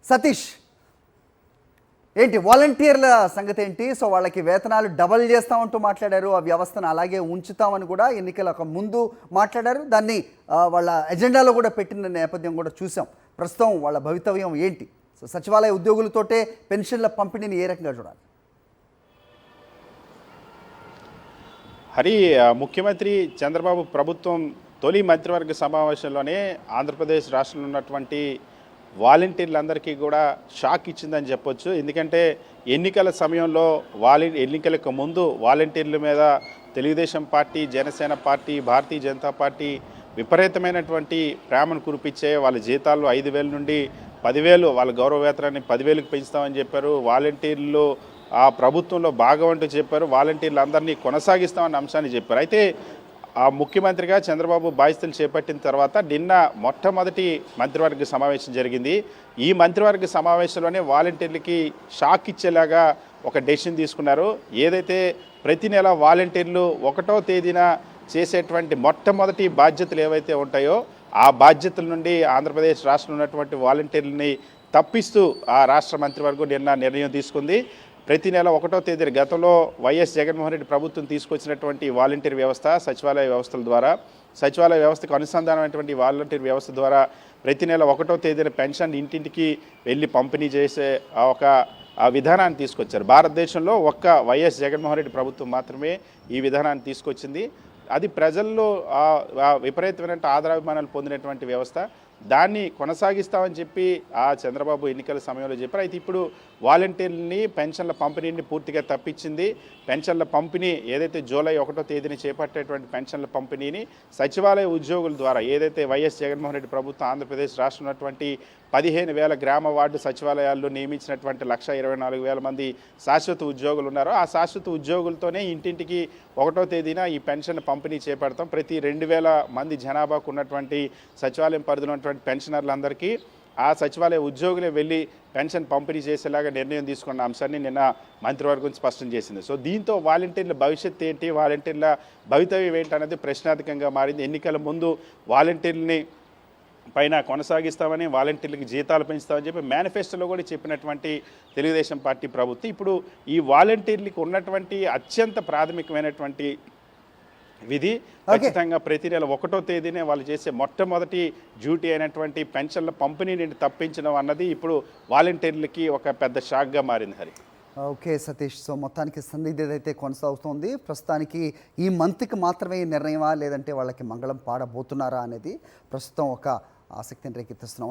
సతీష్, ఏంటి వాలంటీర్ల సంగతి ఏంటి? సో వాళ్ళకి వేతనాలు డబల్ చేస్తామంటూ మాట్లాడారు, ఆ వ్యవస్థను అలాగే ఉంచుతామని కూడా ఎన్నికలకు ముందు మాట్లాడారు. దాన్ని వాళ్ళ ఎజెండాలో కూడా పెట్టిన నేపథ్యం కూడా చూసాం. ప్రస్తుతం వాళ్ళ భవితవ్యం ఏంటి? సో సచివాలయ ఉద్యోగులతోటే పెన్షన్ల పంపిణీని ఏ రకంగా చూడాలి? హరి, ముఖ్యమంత్రి చంద్రబాబు ప్రభుత్వం తొలి మంత్రివర్గ సమావేశంలోనే ఆంధ్రప్రదేశ్ రాష్ట్రంలో ఉన్నటువంటి వాలంటీర్లందరికీ కూడా షాక్ ఇచ్చిందని చెప్పొచ్చు. ఎందుకంటే ఎన్నికల సమయంలో ఎన్నికలకు ముందు వాలంటీర్ల మీద Telugu Desam party, Janasena party, Bharatiya Janata party విపరీతమైనటువంటి ప్రేమను కురిపించే వాళ్ళ జీతాలు 5,000 నుండి 10,000, వాళ్ళ గౌరవ వేతనాన్ని 10,000కి పెంచుతామని చెప్పారు. వాలంటీర్లు ఆ ప్రభుత్వంలో భాగం అంటూ చెప్పారు. వాలంటీర్లు అందరినీ కొనసాగిస్తామన్న అంశాన్ని చెప్పారు. అయితే ఆ ముఖ్యమంత్రిగా చంద్రబాబు బాధ్యతలు చేపట్టిన తర్వాత నిన్న మొట్టమొదటి మంత్రివర్గ సమావేశం జరిగింది. ఈ మంత్రివర్గ సమావేశంలోనే వాలంటీర్లకి షాక్ ఇచ్చేలాగా ఒక డెసిషన్ తీసుకున్నారు. ఏదైతే ప్రతి నెల వాలంటీర్లు 1వ తేదీన చేసేటువంటి మొట్టమొదటి బాధ్యతలు ఏవైతే ఉంటాయో ఆ బాధ్యతల నుండి ఆంధ్రప్రదేశ్ రాష్ట్రంలో ఉన్నటువంటి వాలంటీర్లని తప్పిస్తూ ఆ రాష్ట్ర మంత్రివర్గం నిన్న నిర్ణయం తీసుకుంది. ప్రతి నెల 1వ తేదీ గతంలో వైఎస్ జగన్మోహన్ రెడ్డి ప్రభుత్వం తీసుకొచ్చినటువంటి వాలంటీర్ వ్యవస్థ, సచివాలయ వ్యవస్థల ద్వారా, సచివాలయ వ్యవస్థకు అనుసంధానమైనటువంటి వాలంటీర్ వ్యవస్థ ద్వారా ప్రతి నెల 1వ తేదీన పెన్షన్ ఇంటింటికి వెళ్ళి పంపిణీ చేసే ఆ విధానాన్ని తీసుకొచ్చారు. భారతదేశంలో ఒక్క వైఎస్ జగన్మోహన్ రెడ్డి ప్రభుత్వం మాత్రమే ఈ విధానాన్ని తీసుకొచ్చింది. అది ప్రజల్లో విపరీతమైన ఆదరాభిమానాలు పొందినటువంటి వ్యవస్థ. దాన్ని కొనసాగిస్తామని చెప్పి ఆ చంద్రబాబు ఎన్నికల సమయంలో చెప్పారు. అయితే ఇప్పుడు వాలంటీర్లని పెన్షన్ల పంపిణీని పూర్తిగా తప్పించింది. పెన్షన్ల పంపిణీ ఏదైతే జూలై 1వ తేదీని చేపట్టేటువంటి పెన్షన్ల పంపిణీని సచివాలయ ఉద్యోగుల ద్వారా, ఏదైతే వైఎస్ జగన్మోహన్ రెడ్డి ప్రభుత్వం ఆంధ్రప్రదేశ్ రాష్ట్రంలో ఉన్నటువంటి 15,000 గ్రామ వార్డు సచివాలయాల్లో నియమించినటువంటి 1,24,000 మంది శాశ్వత ఉద్యోగులు ఉన్నారో ఆ శాశ్వత ఉద్యోగులతోనే ఇంటింటికి 1వ తేదీన ఈ పెన్షన్ పంపిణీ చేపడతాం. ప్రతి 2,000 మంది జనాభాకు ఉన్నటువంటి సచివాలయం పరిధిలో ఉన్నటువంటి పెన్షనర్లందరికీ ఆ సచివాలయ ఉద్యోగులే వెళ్ళి పెన్షన్ పంపిణీ చేసేలాగా నిర్ణయం తీసుకున్న అంశాన్ని నిన్న మంత్రివర్గం స్పష్టం చేసింది. సో దీంతో వాలంటీర్ల భవిష్యత్తు ఏంటి, వాలంటీర్ల భవితవ్యం ఏంటి అనేది ప్రశ్నార్థకంగా మారింది. ఎన్నికల ముందు వాలంటీర్లని పైన కొనసాగిస్తామని, వాలంటీర్లకి జీతాలు పెంచుతామని చెప్పి మేనిఫెస్టోలో కూడా చెప్పినటువంటి తెలుగుదేశం పార్టీ ప్రభుత్వం ఇప్పుడు ఈ వాలంటీర్లకు ఉన్నటువంటి అత్యంత ప్రాథమికమైనటువంటి విధి ఖచ్చితంగా ప్రతి నెల 1వ తేదీనే వాళ్ళు చేసే మొట్టమొదటి డ్యూటీ అయినటువంటి పెన్షన్ల పంపిణీని తప్పించడం అన్నది ఇప్పుడు వాలంటీర్లకి ఒక పెద్ద షాక్గా మారింది. హరి, ఓకే సతీష్, సో మొత్తానికి సందిగ్ధత అయితే కొనసాగుతోంది. ప్రస్తుతానికి ఈ మంత్కి మాత్రమే నిర్ణయమా, లేదంటే వాళ్ళకి మంగళం పాడబోతున్నారా అనేది ప్రస్తుతం ఒక ఆసక్తిని రేకెత్తిస్తున్నాం.